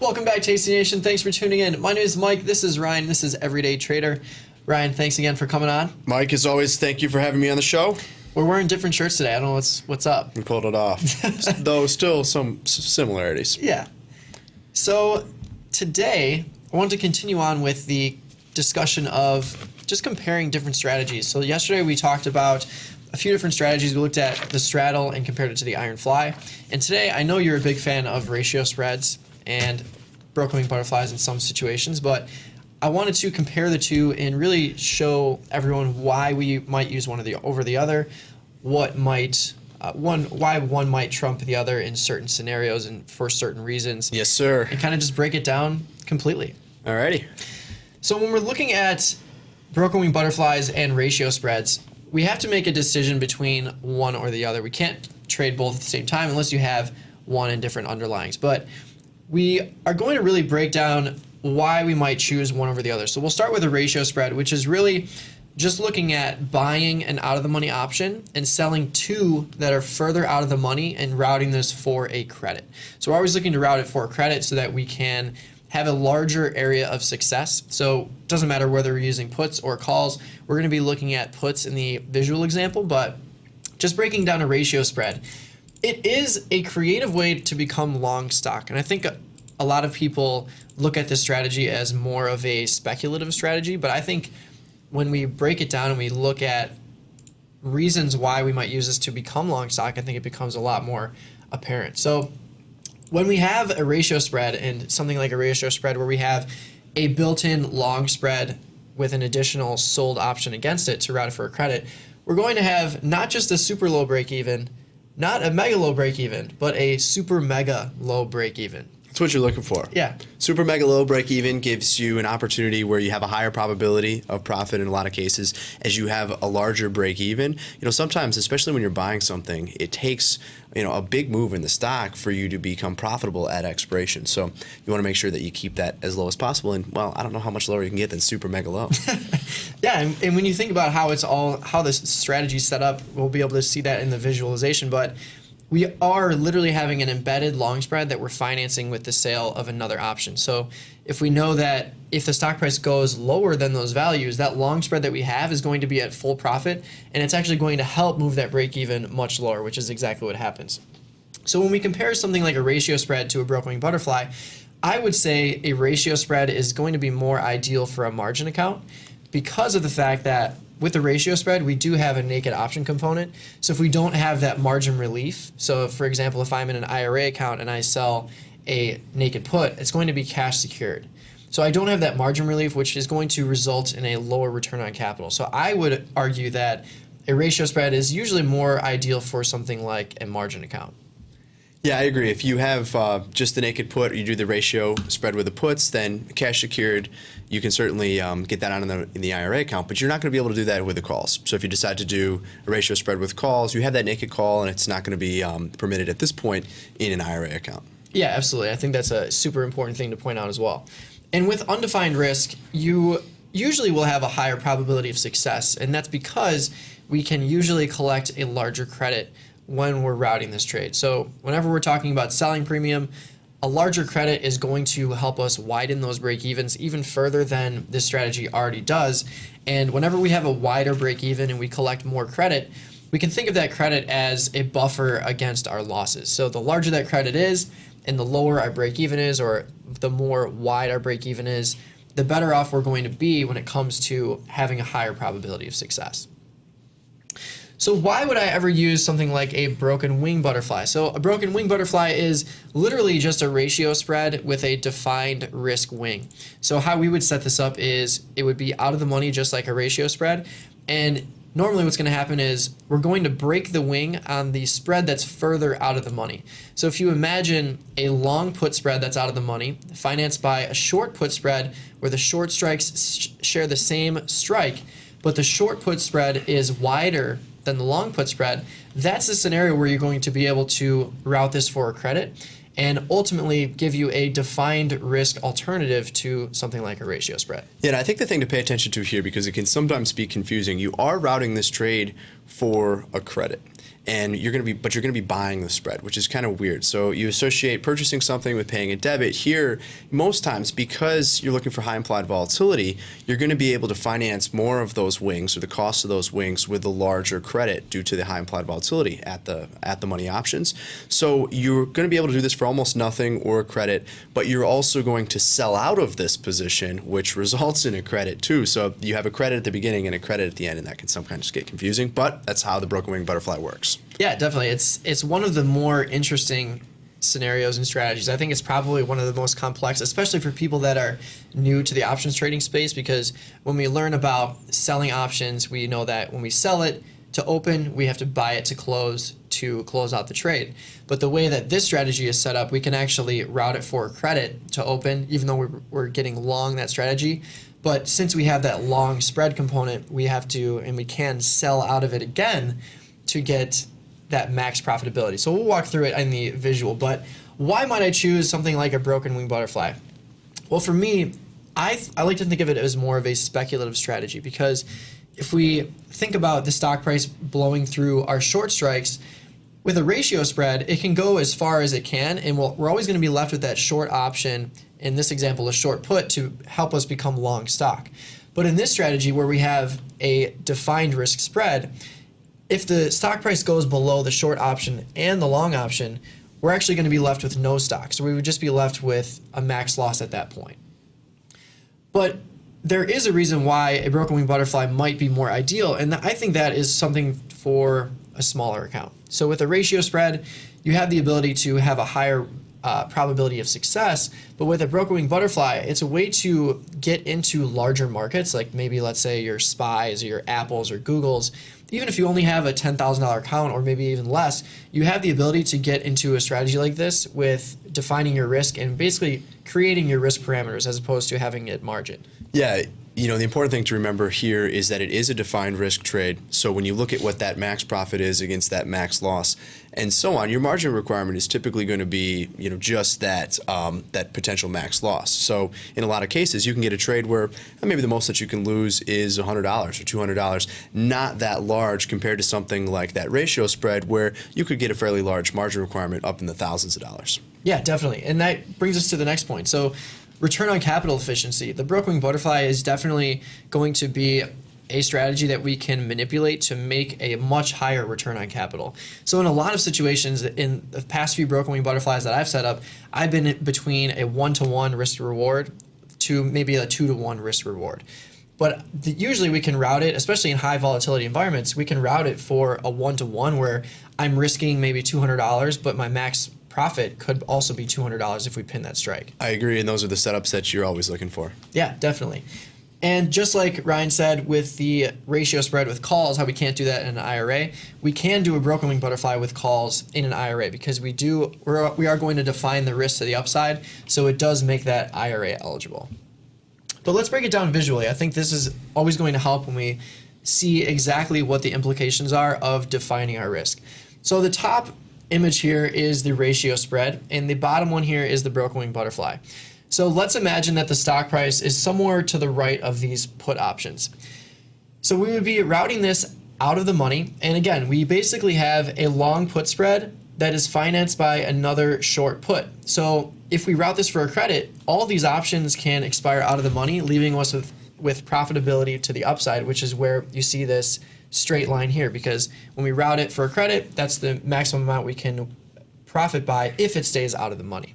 Welcome back, Tasty Nation. Thanks for tuning in. My name is Mike. This is Ryan. This is Everyday Trader. Ryan, thanks again for coming on. Mike, as always, thank you for having me on the show. We're wearing different shirts today. I don't know what's up. We pulled it off, though still some similarities. Yeah. So today, I wanted to continue on with the discussion of just comparing different strategies. So yesterday we talked about a few different strategies. We looked at the straddle and compared it to the iron fly. And today, I know you're a big fan of ratio spreads and broken wing butterflies in some situations, but I wanted to compare the two and really show everyone why we might use one over the other, why one might trump the other in certain scenarios and for certain reasons. Yes, sir. And kind of just break it down completely. Alrighty. So when we're looking at broken wing butterflies and ratio spreads, we have to make a decision between one or the other. We can't trade both at the same time unless you have one in different underlyings. But we are going to really break down why we might choose one over the other. So we'll start with a ratio spread, which is really just looking at buying an out-of-the-money option and selling two that are further out of the money and routing this for a credit. So we're always looking to route it for a credit so that we can have a larger area of success. So it doesn't matter whether we're using puts or calls. We're going to be looking at puts in the visual example, but just breaking down a ratio spread. It is a creative way to become long stock, and I think a lot of people look at this strategy as more of a speculative strategy, but I think when we break it down and we look at reasons why we might use this to become long stock, I think it becomes a lot more apparent. So when we have a ratio spread and something like a ratio spread where we have a built-in long spread with an additional sold option against it to route it for a credit, we're going to have not just a super low break even, not a mega low break even, but a super mega low break even. That's what you're looking for. Yeah. Super mega low break even gives you an opportunity where you have a higher probability of profit in a lot of cases as you have a larger break even. You know, sometimes, especially when you're buying something, it takes, a big move in the stock for you to become profitable at expiration. So you want to make sure that you keep that as low as possible. And well, I don't know how much lower you can get than super mega low. Yeah, and when you think about how this strategy is set up, we'll be able to see that in the visualization, but we are literally having an embedded long spread that we're financing with the sale of another option. So if we know that if the stock price goes lower than those values, that long spread that we have is going to be at full profit, and it's actually going to help move that break even much lower, which is exactly what happens. So when we compare something like a ratio spread to a broken wing butterfly, I would say a ratio spread is going to be more ideal for a margin account because of the fact that with the ratio spread, we do have a naked option component. So if we don't have that margin relief, so for example, if I'm in an IRA account and I sell a naked put, it's going to be cash secured. So I don't have that margin relief, which is going to result in a lower return on capital. So I would argue that a ratio spread is usually more ideal for something like a margin account. Yeah, I agree. If you have just the naked put, or you do the ratio spread with the puts, then cash secured, you can certainly get that on in the IRA account, but you're not going to be able to do that with the calls. So if you decide to do a ratio spread with calls, you have that naked call, and it's not going to be permitted at this point in an IRA account. Yeah, absolutely. I think that's a super important thing to point out as well. And with undefined risk, you usually will have a higher probability of success, and that's because we can usually collect a larger credit when we're routing this trade. So whenever we're talking about selling premium, a larger credit is going to help us widen those break evens even further than this strategy already does. And whenever we have a wider break even and we collect more credit, we can think of that credit as a buffer against our losses. So the larger that credit is and the lower our break even is, or the more wide our break even is, the better off we're going to be when it comes to having a higher probability of success. So why would I ever use something like a broken wing butterfly? So a broken wing butterfly is literally just a ratio spread with a defined risk wing. So how we would set this up is it would be out of the money just like a ratio spread, and normally what's going to happen is we're going to break the wing on the spread that's further out of the money. So if you imagine a long put spread that's out of the money, financed by a short put spread where the short strikes share the same strike, but the short put spread is wider than the long put spread, that's the scenario where you're going to be able to route this for a credit and ultimately give you a defined risk alternative to something like a ratio spread. Yeah, and I think the thing to pay attention to here, because it can sometimes be confusing, you are routing this trade for a credit. and you're going to be buying the spread, which is kind of weird. So you associate purchasing something with paying a debit. Here, most times, because you're looking for high implied volatility, you're going to be able to finance more of those wings or the cost of those wings with the larger credit due to the high implied volatility at the money options. So you're going to be able to do this for almost nothing or a credit, but you're also going to sell out of this position, which results in a credit too. So you have a credit at the beginning and a credit at the end, and that can sometimes get confusing, but that's how the broken wing butterfly works. Yeah, definitely. It's one of the more interesting scenarios and strategies. I think it's probably one of the most complex, especially for people that are new to the options trading space, because when we learn about selling options, we know that when we sell it to open, we have to buy it to close out the trade. But the way that this strategy is set up, we can actually route it for credit to open, even though we're getting long that strategy. But since we have that long spread component, we have to, and we can sell out of it again to get that max profitability. So we'll walk through it in the visual, but why might I choose something like a broken wing butterfly? Well, for me, I like to think of it as more of a speculative strategy, because if we think about the stock price blowing through our short strikes, with a ratio spread, it can go as far as it can, and we're always going to be left with that short option, in this example, a short put, to help us become long stock. But in this strategy, where we have a defined risk spread, if the stock price goes below the short option and the long option, we're actually going to be left with no stock. So we would just be left with a max loss at that point. But there is a reason why a broken wing butterfly might be more ideal, and I think that is something for a smaller account. So with a ratio spread, you have the ability to have a higher probability of success, but with a broken wing butterfly, it's a way to get into larger markets, like maybe let's say your SPYs or your Apples or Googles. Even if you only have a $10,000 account or maybe even less, you have the ability to get into a strategy like this with defining your risk and basically creating your risk parameters as opposed to having it margin. Yeah, the important thing to remember here is that it is a defined risk trade. So when you look at what that max profit is against that max loss and so on, your margin requirement is typically going to be, just that potential max loss. So in a lot of cases, you can get a trade where maybe the most that you can lose is $100 or $200, not that large compared to something like that ratio spread where you could get a fairly large margin requirement up in the thousands of dollars. Yeah, definitely. And that brings us to the next point. So return on capital efficiency. The broken wing butterfly is definitely going to be a strategy that we can manipulate to make a much higher return on capital. So in a lot of situations, in the past few broken wing butterflies that I've set up, I've been between a 1-to-1 risk to reward to maybe a 2-to-1 risk reward. But usually we can route it, especially in high volatility environments, we can route it for a 1-to-1 where I'm risking maybe $200, but my max profit could also be $200 if we pin that strike. I agree, and those are the setups that you're always looking for. Yeah, definitely. And just like Ryan said with the ratio spread with calls, how we can't do that in an IRA, we can do a broken wing butterfly with calls in an IRA because we are going to define the risk to the upside, so it does make that IRA eligible. But let's break it down visually. I think this is always going to help when we see exactly what the implications are of defining our risk. So the top image here is the ratio spread, and the bottom one here is the broken wing butterfly. So let's imagine that the stock price is somewhere to the right of these put options. So we would be routing this out of the money, and again, we basically have a long put spread that is financed by another short put. So if we route this for a credit, all these options can expire out of the money, leaving us with profitability to the upside, which is where you see this straight line here, because when we route it for a credit, that's the maximum amount we can profit by if it stays out of the money.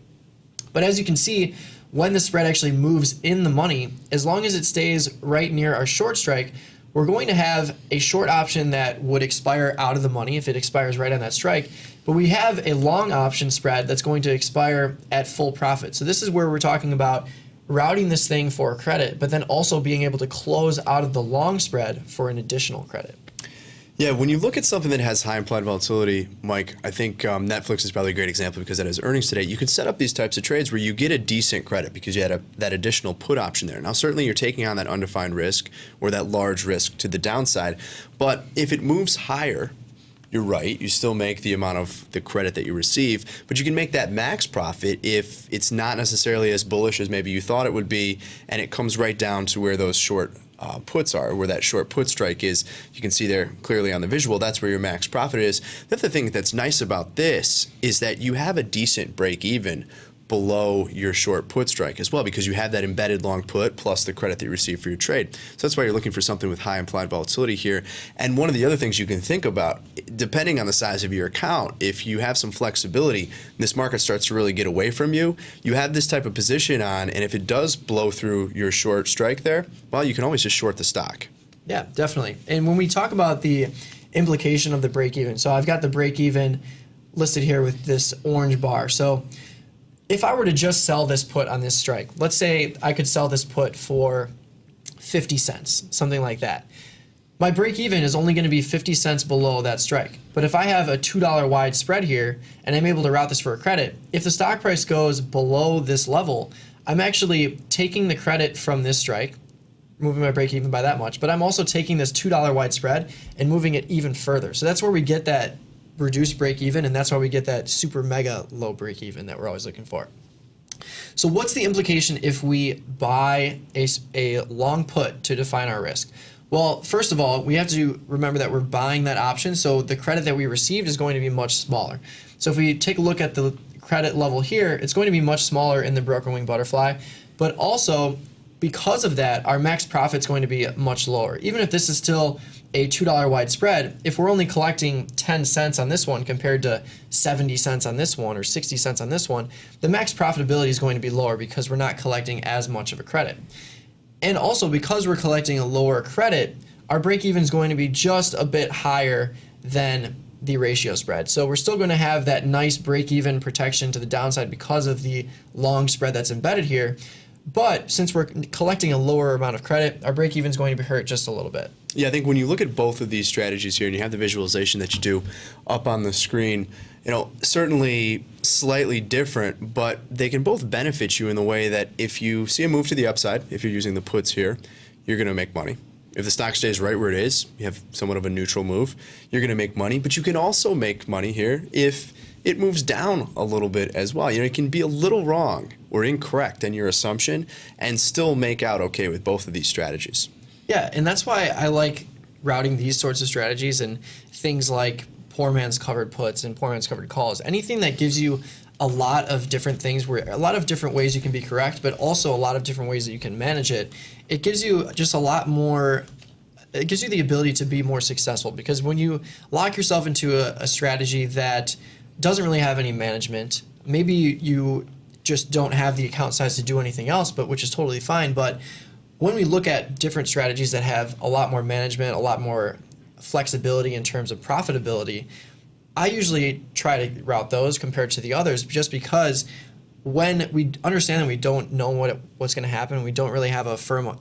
But as you can see, when the spread actually moves in the money, as long as it stays right near our short strike, we're going to have a short option that would expire out of the money if it expires right on that strike, but we have a long option spread that's going to expire at full profit. So this is where we're talking about routing this thing for a credit, but then also being able to close out of the long spread for an additional credit. Yeah, when you look at something that has high implied volatility, Mike, I think Netflix is probably a great example because that has earnings today. You can set up these types of trades where you get a decent credit because you had that additional put option there. Now, certainly you're taking on that undefined risk or that large risk to the downside, but if it moves higher, you're right, you still make the amount of the credit that you receive, but you can make that max profit if it's not necessarily as bullish as maybe you thought it would be, and it comes right down to where those short puts are, where that short put strike is. You can see there clearly on the visual, that's where your max profit is. The other thing that's nice about this is that you have a decent break even below your short put strike as well, because you have that embedded long put plus the credit that you receive for your trade. So that's why you're looking for something with high implied volatility here. And one of the other things you can think about, depending on the size of your account, if you have some flexibility, and this market starts to really get away from you, you have this type of position on, and if it does blow through your short strike there, well, you can always just short the stock. Yeah, definitely. And when we talk about the implication of the break even, so I've got the break even listed here with this orange bar. So if I were to just sell this put on this strike, let's say I could sell this put for 50 cents, something like that. My break even is only going to be 50 cents below that strike. But if I have a $2 wide spread here and I'm able to route this for a credit, if the stock price goes below this level, I'm actually taking the credit from this strike, moving my break even by that much, but I'm also taking this $2 wide spread and moving it even further. So that's where we get that reduced break even, and that's why we get that super mega low break even that we're always looking for. So what's the implication if we buy a long put to define our risk? Well, first of all, we have to remember that we're buying that option, so the credit that we received is going to be much smaller. So if we take a look at the credit level here, it's going to be much smaller in the broker wing butterfly, but also because of that, our max profit is going to be much lower. Even if this is still a $2 wide spread, if we're only collecting 10 cents on this one compared to 70 cents on this one or 60 cents on this one, the max profitability is going to be lower because we're not collecting as much of a credit. And also because we're collecting a lower credit, our break even is going to be just a bit higher than the ratio spread. So we're still going to have that nice break even protection to the downside because of the long spread that's embedded here. But since we're collecting a lower amount of credit, our break even is going to be hurt just a little bit. Yeah, I think when you look at both of these strategies here and you have the visualization that you do up on the screen, certainly slightly different, but they can both benefit you in the way that if you see a move to the upside, if you're using the puts here, you're going to make money. If the stock stays right where it is, you have somewhat of a neutral move, you're going to make money, but you can also make money here if it moves down a little bit as well. It can be a little wrong or incorrect in your assumption and still make out okay with both of these strategies. Yeah, and that's why I like routing these sorts of strategies and things like poor man's covered puts and poor man's covered calls. Anything that gives you a lot of different things, where a lot of different ways you can be correct, but also a lot of different ways that you can manage it. It gives you just a lot more. It gives you the ability to be more successful, because when you lock yourself into a strategy that doesn't really have any management, maybe you just don't have the account size to do anything else, but which is totally fine. But when we look at different strategies that have a lot more management, a lot more flexibility in terms of profitability, I usually try to route those compared to the others, just because when we understand that we don't know what's going to happen, we don't really have a firm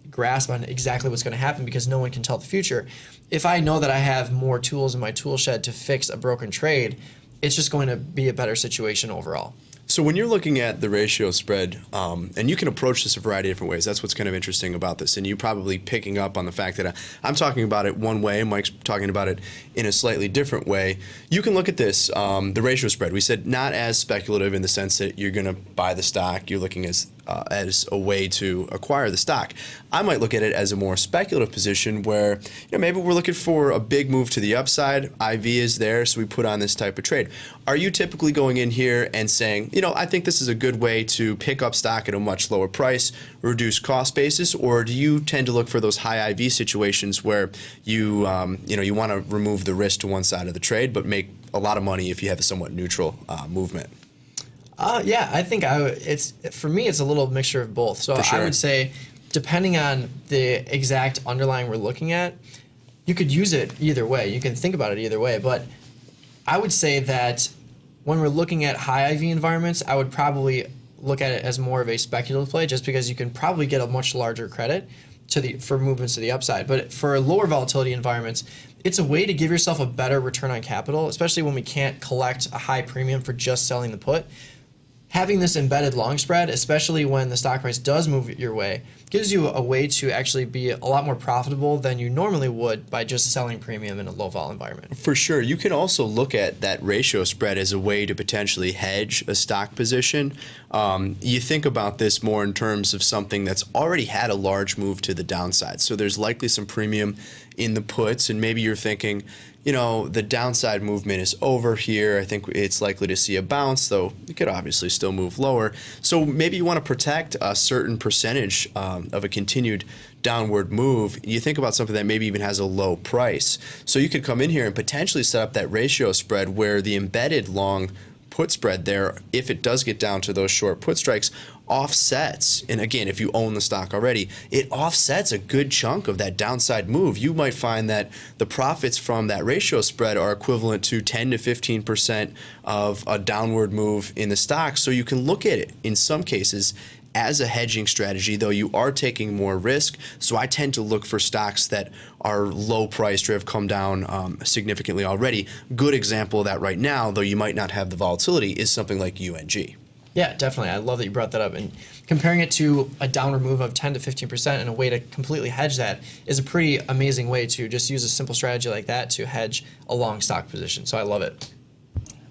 grasp on exactly what's going to happen because no one can tell the future. If I know that I have more tools in my tool shed to fix a broken trade, it's just going to be a better situation overall. So when you're looking at the ratio spread, and you can approach this a variety of different ways, that's what's kind of interesting about this, and you probably picking up on the fact that I'm talking about it one way, Mike's talking about it in a slightly different way. You can look at this, the ratio spread. We said not as speculative in the sense that you're going to buy the stock, you're looking as a way to acquire the stock. I might look at it as a more speculative position where maybe we're looking for a big move to the upside. IV is there, so we put on this type of trade. Are you typically going in here and saying, I think this is a good way to pick up stock at a much lower price, reduce cost basis, or do you tend to look for those high IV situations where you you want to remove the risk to one side of the trade but make a lot of money if you have a somewhat neutral movement? Yeah, I think for me it's a little mixture of both. So Sure. I would say, depending on the exact underlying we're looking at, you could use it either way. You can think about it either way. But I would say that when we're looking at high IV environments, I would probably look at it as more of a speculative play, just because you can probably get a much larger credit for movements to the upside. But for lower volatility environments, it's a way to give yourself a better return on capital, especially when we can't collect a high premium for just selling the put. having this embedded long spread, especially when the stock price does move your way, gives you a way to actually be a lot more profitable than you normally would by just selling premium in a low vol environment. For sure. You can also look at that ratio spread as a way to potentially hedge a stock position. You think about this more in terms of something that's already had a large move to the downside. So there's likely some premium in the puts, and maybe you're thinking, the downside movement is over here. I think it's likely to see a bounce, though it could obviously still move lower. So maybe you want to protect a certain percentage of a continued downward move. You think about something that maybe even has a low price. So you could come in here and potentially set up that ratio spread where the embedded long put spread there, if it does get down to those short put strikes, offsets. And again, if you own the stock already, it offsets a good chunk of that downside move. You might find that the profits from that ratio spread are equivalent to 10 to 15% of a downward move in the stock. So you can look at it in some cases as a hedging strategy, though you are taking more risk. So I tend to look for stocks that are low priced or have come down significantly already. Good example of that right now, though you might not have the volatility, is something like UNG. Yeah, definitely. I love that you brought that up. And comparing it to a downward move of 10 to 15% and a way to completely hedge that is a pretty amazing way to just use a simple strategy like that to hedge a long stock position. So I love it.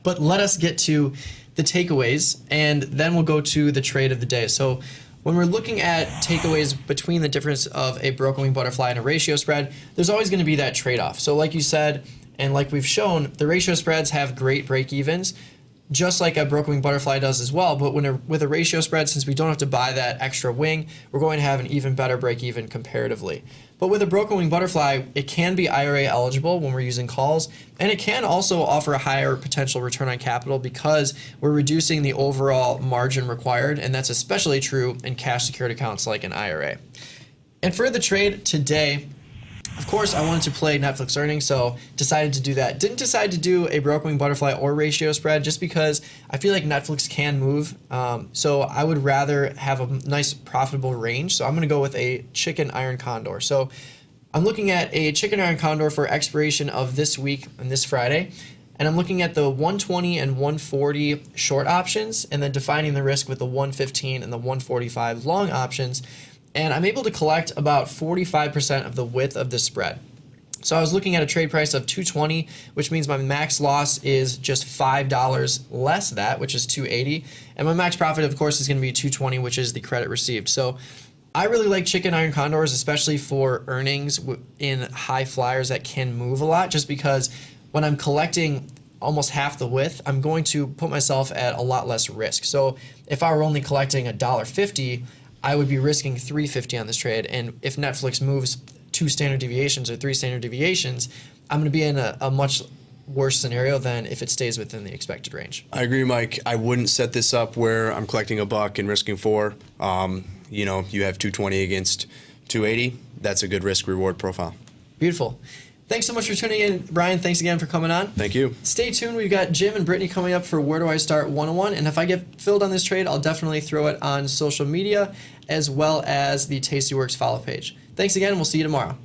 But let us get to the takeaways, and then we'll go to the trade of the day. So when we're looking at takeaways between the difference of a broken wing butterfly and a ratio spread, there's always going to be that trade-off. So like you said, and like we've shown, the ratio spreads have great break-evens, just like a broken wing butterfly does as well. But with a ratio spread, since we don't have to buy that extra wing, we're going to have an even better break-even comparatively. But with a broken wing butterfly, it can be IRA eligible when we're using calls, and it can also offer a higher potential return on capital because we're reducing the overall margin required, and that's especially true in cash secured accounts like an IRA. And for the trade today, of course, I wanted to play Netflix earnings, so decided to do that. Didn't decide to do a broken wing butterfly or ratio spread just because I feel like Netflix can move. So I would rather have a nice profitable range. So I'm going to go with a chicken iron condor. So I'm looking at a chicken iron condor for expiration of this week and this Friday. And I'm looking at the 120 and 140 short options and then defining the risk with the 115 and the 145 long options. And I'm able to collect about 45% of the width of the spread. So I was looking at a trade price of $220, which means my max loss is just $5 less that, which is $280. And my max profit, of course, is going to be $220, which is the credit received. So I really like chicken iron condors, especially for earnings in high flyers that can move a lot, just because when I'm collecting almost half the width, I'm going to put myself at a lot less risk. So if I were only collecting $1.50, I would be risking $3.50 on this trade, and if Netflix moves 2 standard deviations or 3 standard deviations, I'm going to be in a much worse scenario than if it stays within the expected range. I agree, Mike. I wouldn't set this up where I'm collecting $1 and risking $4. You have 220 against 280. That's a good risk reward profile. Beautiful. Thanks so much for tuning in, Brian. Thanks again for coming on. Thank you. Stay tuned. We've got Jim and Brittany coming up for Where Do I Start 101. And if I get filled on this trade, I'll definitely throw it on social media as well as the Tastyworks follow page. Thanks again. We'll see you tomorrow.